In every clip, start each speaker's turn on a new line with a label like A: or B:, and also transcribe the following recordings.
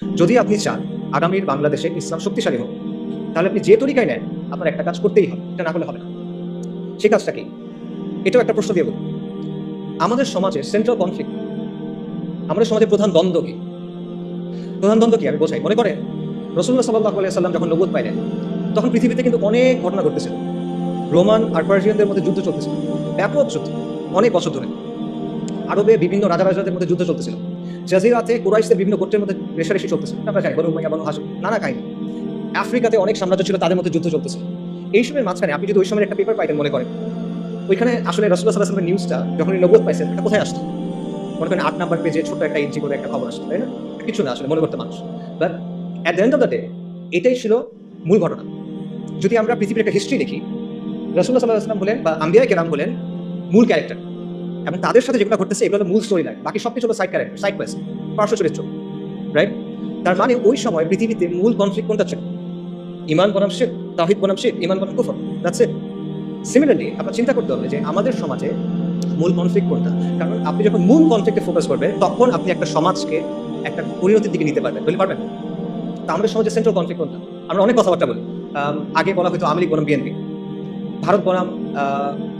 A: যদি আপনি চান আগামীর বাংলাদেশে ইসলাম শক্তিশালী হোক, তাহলে আপনি যে তরিকায় নেন আপনার একটা কাজ করতেই হবে, এটা না করলে হবে না। সেই কাজটা কি? এটাও একটা প্রশ্ন দিয়ে বলি। আমাদের সমাজে সেন্ট্রাল কনফ্লিক্ট, আমাদের সমাজের প্রধান দ্বন্দ্ব কি? প্রধান দ্বন্দ্ব কি আমি বোঝাই। মনে করেন রাসূলুল্লাহ সাল্লাল্লাহু আলাইহি সাল্লাম যখন নবুয়ত পাইলেন, তখন পৃথিবীতে কিন্তু অনেক ঘটনা ঘটতেছিল। রোমান আর পার্সিয়ানদের মধ্যে যুদ্ধ চলতেছিল, ব্যাপক যুদ্ধ, অনেক বছর ধরে। আরবে বিভিন্ন রাজাদের মধ্যে যুদ্ধ চলতেছিল। জাজিরাতে কুরাইশদের বিভিন্ন গোত্রের মধ্যে রেষারেষি চলতেছিল, আমরা জানি বনু উমাইয়া, বনু হাশিম, নানা কাহিনী। আফ্রিকাতে অনেক সাম্রাজ্য ছিল, তাদের মধ্যে যুদ্ধ চলতেছিল। এই সময়ের মাঝখানে আপনি যদি ওই সময় একটা পেপার পাইতেন, মনে করেন ওইখানে আসলে রাসূলুল্লাহ সাল্লাল্লাহু আলাইহি ওয়াসাল্লামের নিউজটা যখন নবুয়ত পাইছেন, এটা কোথায় আসতো? মনে করেন 8 নাম্বার পেজে ছোট একটা ইঞ্চি করে একটা খবর আসতো, তাই না? কিছু না আসলে মনে করতে মানুষ। But at the end of the day এটাই ছিল মূল ঘটনা। যদি আমরা পৃথিবীর একটা হিস্ট্রি দেখি, রাসূলুল্লাহ সাল্লাল্লাহু আলাইহি ওয়াসাল্লাম বলেন বা আম্বিয়া কেরাম বলেন মূল ক্যারেক্টার, এবং তাদের সাথে যেগুলো ঘটতেছে এগুলো হলো মূল স্টোরি লাইন, বাকি সবকিছু হলো সাইড ক্যারেক্টার, সাইড কোয়েস্ট, পার্শ্ব চরিত্র, রাইট? তার মানে ওই সময় পৃথিবীতে মূল কনফ্লিক্ট কোনটা ছিল? ঈমান বনাম শিরক, তাওহীদ বনাম শিরক, ঈমান বনাম কুফর, দ্যাটস ইট। সিমিলারলি আপনার চিন্তা করতে হবে যে আমাদের সমাজে মূল কনফ্লিক্ট কোনটা। কারণ আপনি যখন মূল কনফ্লিক্টে ফোকাস করবেন, তখন আপনি একটা সমাজকে একটা পরিণতির দিকে নিতে পারবেন, বলতে পারবেন? তো আমাদের সমাজে সেন্ট্রাল কনফ্লিক্ট কোনটা? আমরা অনেক কথাবার্তা বলি। আগে বলা হয়তো আওয়ামী লীগ বনাম বিএনপি, ভারত বনাম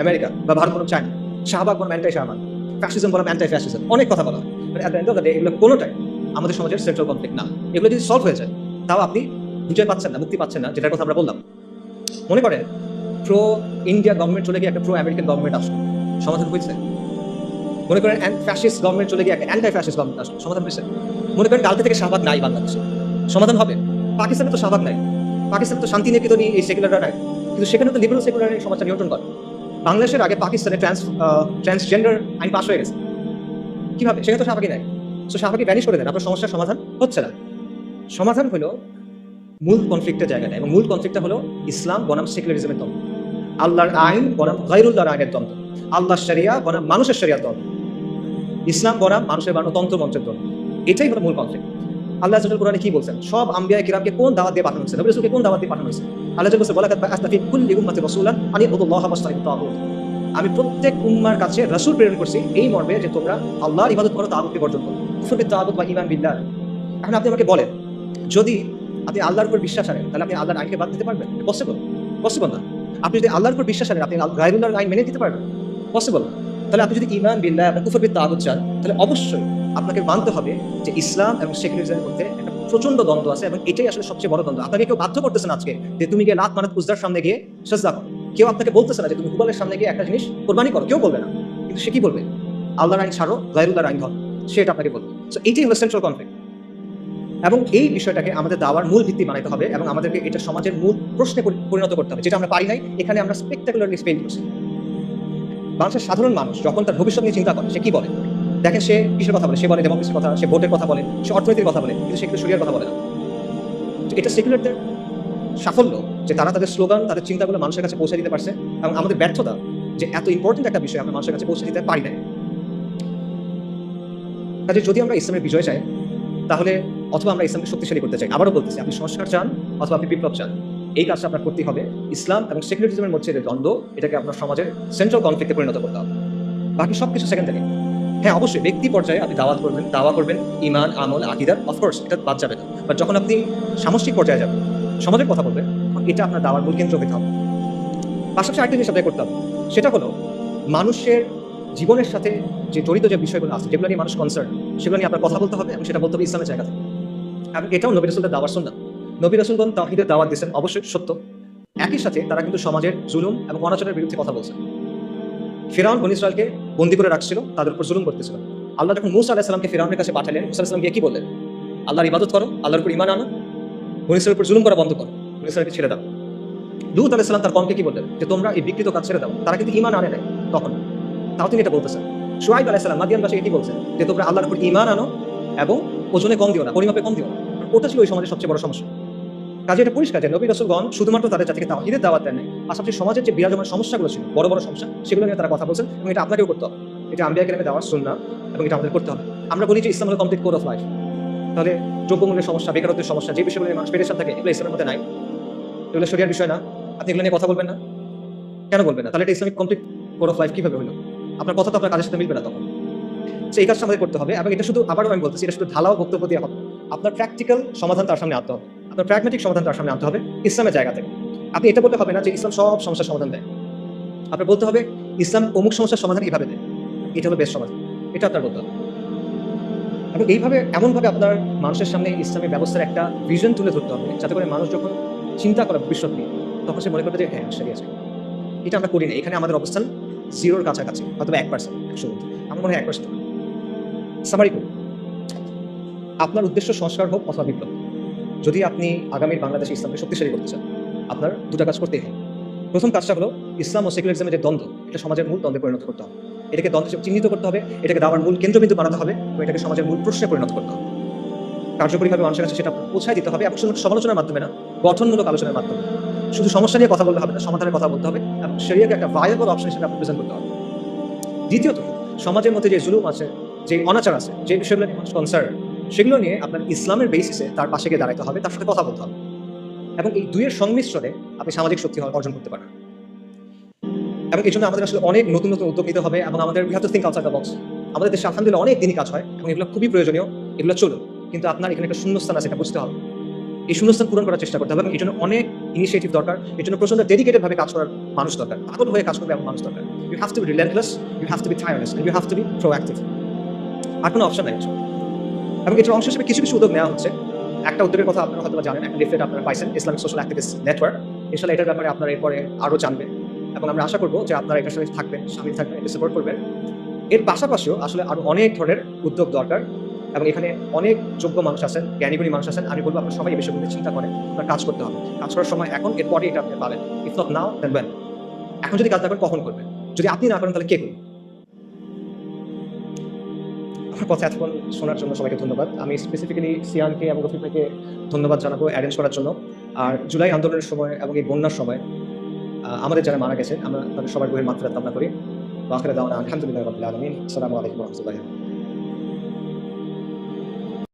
A: আমেরিকা, বা ভারত বনাম চায়না, শাহবাগ বনাম অ্যান্টাই শাহবাগ, ফ্যাসিজম বনাম অ্যান্টাই ফ্যাসিজম, অনেক কথা বলা হয়। But at the end of the day এগুলো কোনোটাই আমাদের সমাজের সেন্ট্রাল কনফ্লিক্ট না। এগুলো যদি সলভ হয়ে যায়, তাও আপনি বিজয় পাচ্ছেন না, মুক্তি পাচ্ছেন না, যেটার কথা আমরা বললাম। মনে করেন প্রো ইন্ডিয়া গভর্নমেন্ট চলে গিয়ে একটা প্রো আমেরিকান গভর্নমেন্ট আসলো, সমাধান হয়েছে? মনে করেন ফ্যাসিস্ট গভর্নমেন্ট চলে গিয়ে একটা অ্যান্টাই ফ্যাসিস্ট গভর্নমেন্ট আসলো, সমাধান হয়েছে? মনে করেন কালকে থেকে শাহবাগ নাই বাংলাদেশে, সমাধান হবে? পাকিস্তানে তো শাহবাগ নাই, পাকিস্তানে তো শান্তি নিকেতন এই সেকুলাররা নাই, কিন্তু সেখানে তো লিবারেল সেকুলার সমাজটা নিয়ন্ত্রণ করে। বাংলাদেশের আগে পাকিস্তানে ট্রান্সজেন্ডার আইন পাস হয়ে গেছে, কিভাবে? সেখানে তো শাহবাগই নাই। সো শাহবাগই ভ্যানিশ করে দেন, আপনার সমস্যার সমাধান হচ্ছে না। সমাধান হলো মূল কনফ্লিক্টের জায়গাটা, এবং মূল কনফ্লিক্টটা হলো ইসলাম বনাম সেকুলারিজমের দ্বন্দ্ব, আল্লাহর আইন বনাম গায়রুল্লাহর আইনের দ্বন্দ্ব, আল্লাহর শরিয়া বনাম মানুষের শরিয়ার দ্বন্দ্ব, ইসলাম বনাম মানুষের বানানো তন্ত্রমন্ত্রের দ্বন্দ্ব। এটাই হলো মূল কনফ্লিক্ট। আল্লাহ আযza ওয়া কোরআনে কি বলছেন? সব আম্বিয়া কিরামকে কোন দাওয়াত দিয়ে পাঠানো হয়েছে, নবী রাসূলকে কোন দাওয়াত দিয়ে পাঠানো হয়েছে? আল্লাহ বলছে ওয়ালাকাদ বা'আসনা ফি কুল্লি উম্মাতিন রাসূলান আন ইবুদুল্লাহা ওয়াজতানিবুত তাগুত। আমি প্রত্যেক উম্মার কাছে রাসূল প্রেরণ করছি এই মর্মে যে তোমরা আল্লাহর ইবাদত করো, তাগুতকে বর্জন করো। কুফর বিত তাগুত ওয়া ঈমান বিল্লাহ। এখন আপনি আমাকে বলেন, যদি আপনি আল্লাহর উপর বিশ্বাস আনেন, তাহলে আপনি আল্লাহর আইনকে বাদ দিতে পারবেন? পসিবল? পসিবল না। আপনি যদি আল্লাহর উপর বিশ্বাস আনেন, আপনি গায়রুল্লাহর আইন মেনে নিতে পারবেন? পসিবল না। তাহলে আপনি যদি ঈমান বিল্লাহ এবং কুফর বিত তাগুত চান, তাহলে অবশ্যই আপনাকে মানতে হবে যে ইসলাম এবং সেকুলারিজমের মধ্যে একটা প্রচন্ড দ্বন্দ্ব আছে, এবং এটাই আসলে সবচেয়ে বড় দ্বন্দ্ব। আপনাকে কেউ বাধ্য করতেছে না আজকে যে তুমি গিয়ে লাত মানাত উজদার সামনে গিয়ে সাজদা করো। কেউ আপনাকে বলতেছে না যে তুমি হুবলের সামনে গিয়ে একটা জিনিস কোরবানি করো, কেউ বলবে না। কিন্তু সে কি বলবে? আল্লাহর আইন ছাড়ো, গায়রুল্লাহর আইন ধরো, সেটা আপনাকে বলবে। সো এইটাই হলো সেন্ট্রাল কনফ্লিক্ট, এবং এই বিষয়টাকে আমাদের দাওয়ার মূল ভিত্তি বানাইতে হবে, এবং আমাদেরকে এটা সমাজের মূল প্রশ্নে পরিণত করতে হবে, যেটা আমরা পারি নাই। এখানে আমরা স্পেকটাকুলারলি ফেল করছি। বাংলাদেশের সাধারণ মানুষ যখন তার ভবিষ্যৎ নিয়ে চিন্তা করে, সে কি বলে? দেখেন সে কিসের কথা বলে? সে বলে ডেমোক্রেসির কথা, সে ভোটের কথা বলে, সে অর্থনীতির কথা বলে, কিন্তু সে কিন্তু শরিয়ার কথা বলে না। তো এটা সেকুলারদের সাফল্য যে তারা তাদের স্লোগান, তাদের চিন্তাগুলো মানুষের কাছে পৌঁছে দিতে পারছে, এবং আমাদের ব্যর্থতা যে এত ইম্পর্টেন্ট একটা বিষয় আমরা মানুষের কাছে পৌঁছে দিতে পারি না। কাজে যদি আমরা ইসলামের বিজয় চাই, তাহলে অথবা আমরা ইসলামকে শক্তিশালী করতে চাই, আবারও বলতেছি, আপনি সংস্কার চান অথবা আপনি বিপ্লব চান, এই কাজটা আপনার করতেই হবে। ইসলাম এবং সেকুলারিজমের মধ্যে যে দ্বন্দ্ব, এটাকে আপনার সমাজের সেন্ট্রাল কনফ্লিক্টে পরিণত করতে হবে। বাকি সবকিছু সেকেন্ডারি। হ্যাঁ, অবশ্যই ব্যক্তি পর্যায়ে আপনি দাওয়া করবেন ঈমান, আমল, আকীদা, অফকোর্স এটা বাদ যাবে না। বাট যখন আপনি সামষ্টিক পর্যায়ে যাবেন, সমাজের কথা বলবেন, এটা আপনার দাওয়ার মূল কেন্দ্র হতে হবে। পাশাপাশি আরেকটা জিনিস আপনাকে করতে হবে, সেটা হলো মানুষের জীবনের সাথে যে জড়িত যে বিষয়গুলো আছে, যেগুলো নিয়ে মানুষ কনসার্ন, সেগুলো নিয়ে আপনার কথা বলতে হবে, এবং সেটা বলতে হবে ইসলামের জায়গা থেকে। এবং এটাও নবী রাসূলের দাওয়ার সুন্নাত। নবী রাসূলগণ তাওহীদের দাওয়াত দিয়েছেন, অবশ্যই সত্য। একই সাথে তারা কিন্তু সমাজের জুলুম এবং অনাচারের বিরুদ্ধে কথা বলছেন। ফিরআউন বনী ইসরাইলকে বন্দী করে রাখছিল, তাদের উপর জুলুম করতেছিল। আল্লাহ যখন মূসা আলাইহিস সালামকে ফিরআউনের কাছে পাঠালেন, মূসা আলাইহিস সালাম গিয়ে কি বললেন? আল্লাহর ইবাদত করো, আল্লাহর উপর ঈমান আনো, বনী ইসরাইলের উপর জুলুম করা বন্ধ করো, বনী ইসরাইলকে ছেড়ে দাও। লূত আলাইহিস সালাম তার কওমকে কি বললেন? যে তোমরা এই বিকৃত কাজ ছেড়ে দাও। তারা কিন্তু ঈমান আনে নাই তখন, তাও তিনি এটা বলতেছেন। শুআয়ব আলাইহিস সালাম মাদিয়ানবাসীকে কি বলছেন? যে তোমরা আল্লাহর উপর ঈমান আনো এবং ওজনে কম দিও না, পরিমাপে কম দিও না। ওটা ছিল ওই সমাজের সবচেয়ে বড় সমস্যা। কাজে এটা পরিষ্কার যে নবী রাসূলগণ শুধুমাত্র তাদের জাতিকে তাওহীদের দাওয়াত দেন নাই, পাশাপাশি সমাজের যে বিরাজমান সমস্যাগুলো ছিল, বড় বড় সমস্যা, সেগুলো নিয়ে তারা কথা বলছেন, এবং এটা আপনাকেও করতে হবে। এটা আম্বিয়া কেরামের দাওয়ার সুন্নাহ, এবং এটা আমাদের করতে হবে। আমরা বলি যে ইসলাম হলো কমপ্লিট কোড অফ লাইফ, তাহলে দ্রব্যমূল্যের সমস্যা, বেকারত্বের সমস্যা, যে বিষয়গুলো মানুষ পেরেশান থাকে, এগুলো ইসলামের মধ্যে নাই, এগুলো শরিয়ার বিষয় না। আপনি এগুলো নিয়ে কথা বলবেন না, কেন বলবেন না? তাহলে এটা Islamic complete code of life কিভাবে হলো? আপনার কথা তো আপনার কাজের সাথে মিলবে না তখন। এই কাজটা আমাদের করতে হবে, এবং এটা শুধু, আবারও আমি বলতেছি, এটা শুধু ঢালাও বক্তব্য দিয়ে হবে। আপনার প্র্যাকটিক্যাল সমাধান তার সামনে আনতে হবে, আপনার প্র্যাগম্যাটিক সমাধান তার সামনে আনতে হবে ইসলামের জায়গা থেকে। আপনি এটা বলতে হবে না যে ইসলাম সব সমস্যার সমাধান দেয়, আপনার বলতে হবে ইসলাম অমুক সমস্যার সমাধান এইভাবে দেয়, এটা হলো বেস্ট সমাধান, এটা আপনার বলতে হবে। এবং এইভাবে এমনভাবে আপনার মানুষের সামনে ইসলামের ব্যবস্থার একটা ভিশন তুলে ধরতে হবে, যাতে করে মানুষ যখন চিন্তা করে ভবিষ্যৎ নিয়ে, তখন সে মনে করবে যে হ্যাঁ সেটাই আছে। এটা আমরা করি না, এখানে আমাদের অবস্থান জিরোর কাছাকাছি, হয়তো 1%, 100 মধ্যে আমার মনে হয় 1%। সামারি করি, আপনার উদ্দেশ্য সংস্কার হোক অথবা বিপ্লব, যদি আপনি আগামীর বাংলাদেশে ইসলামকে শক্তিশালী করতে চান, আপনার দুটা কাজ করতেই হবে। প্রথম কাজটা হলো ইসলাম ও সেকুলারিজমের যে দ্বন্দ্ব, এটা সমাজের মূল দ্বন্দ্বে পরিণত করতে হবে, এটাকে দ্বন্দ্ব হিসেবে চিহ্নিত করতে হবে, এটাকে দাওয়ার মূল কেন্দ্রবিন্দু বানাতে হবে এবং এটাকে সমাজের মূল প্রশ্নে পরিণত করতে হবে। কার্যকরীভাবে মানুষের কাছে সেটা পৌঁছায় দিতে হবে, এবং শুধু সমালোচনার মাধ্যমে না, গঠনমূলক আলোচনার মাধ্যমে। শুধু সমস্যা নিয়ে কথা বললে হবে না, সমাধানের কথা বলতে হবে এবং শরিয়াকে একটা ভায়াবল অপশন হিসেবে আপনি প্রেজেন্ট করতে হবে। দ্বিতীয়ত, সমাজের মধ্যে যে জুলুম আছে, যে অনাচার আছে, যে বিষয়গুলো নিয়ে মানুষ কনসার্ন, সেগুলো নিয়ে আপনার ইসলামের বেসিসে তার পাশে গিয়ে দাঁড়াতে হবে, তার সাথে কথা বলতে হবে, এবং এই দুইয়ের সংমিশ্রণে আপনি সামাজিক শক্তি অর্জন করতে পারেন। এবং এই জন্য আমাদের আসলে অনেক নতুন নতুন উদ্যোগ নিতে হবে, এবং আমাদের we have to think outside the box. আমাদের দেশে আলহামদুলিল্লাহ অনেক দিনই কাজ হয় এবং এগুলো খুবই প্রয়োজনীয়, এগুলো চলুন, কিন্তু আপনার এখানে একটা শূন্যস্থান আছে, এটা বুঝতে হবে। এই শূন্যস্থান পূরণ করার চেষ্টা করতে হবে, এবং এই জন্য অনেক ইনিশিয়েটিভ দরকার, এই জন্য প্রচন্ড ডেডিকেটেড ভাবে কাজ করার মানুষ দরকার, পাগল হয়ে কাজ করবে এমন মানুষ দরকার। You have to be relentless, you have to be tireless, you have to be proactive. আর কোনো অপশন নাই। এবং এটার অংশ হিসেবে কিছু কিছু উদ্যোগ নেওয়া হচ্ছে। একটা উদ্যোগের কথা আপনারা হয়তো জানেন, একটা লিফলেট আপনারা পাইছেন, ইসলামিক সোশ্যাল অ্যাক্টিভিস্ট নেটওয়ার্ক। ইনশাআল্লাহ এটার ব্যাপারে আপনারা এরপরে আরও জানবেন, এবং আমরা আশা করবো যে আপনারা এটার সাথে থাকবেন, শামিল থাকবেন, এটা সাপোর্ট করবেন। এর পাশাপাশিও আসলে আরও অনেক ধরনের উদ্যোগ দরকার, এবং এখানে অনেক যোগ্য মানুষ আছেন, জ্ঞানীগুণী মানুষ আছেন। আমি বলবো আপনারা সবাই এই বিষয়গুলো চিন্তা করেন, আপনার কাজ করতে হবে। কাজ করার সময় এখন, এরপরে এটা আপনি পাবেন। If not now then when. এখন যদি কাজ না করেন কখন করবেন? যদি আপনি না করেন তাহলে কে করবে? আমার কথা এতক্ষণ শোনার জন্য সবাইকে ধন্যবাদ। আমি স্পেসিফিক্যালি সিয়ানকে এবং রফিক ভাইকে ধন্যবাদ জানাবো অ্যারেঞ্জ করার জন্য। আর জুলাই আন্দোলনের সময় এবং এই বন্যার সময় আমাদের যারা মারা গেছেন, আমরা তাদের সবার রুহের মাগফিরাত কামনা করি। ওয়া আখিরু দাওয়ানা আলহামদুলিল্লাহি রাব্বিল আলামিন। আসসালামু আলাইকুম ওয়া রাহমাতুল্লাহি।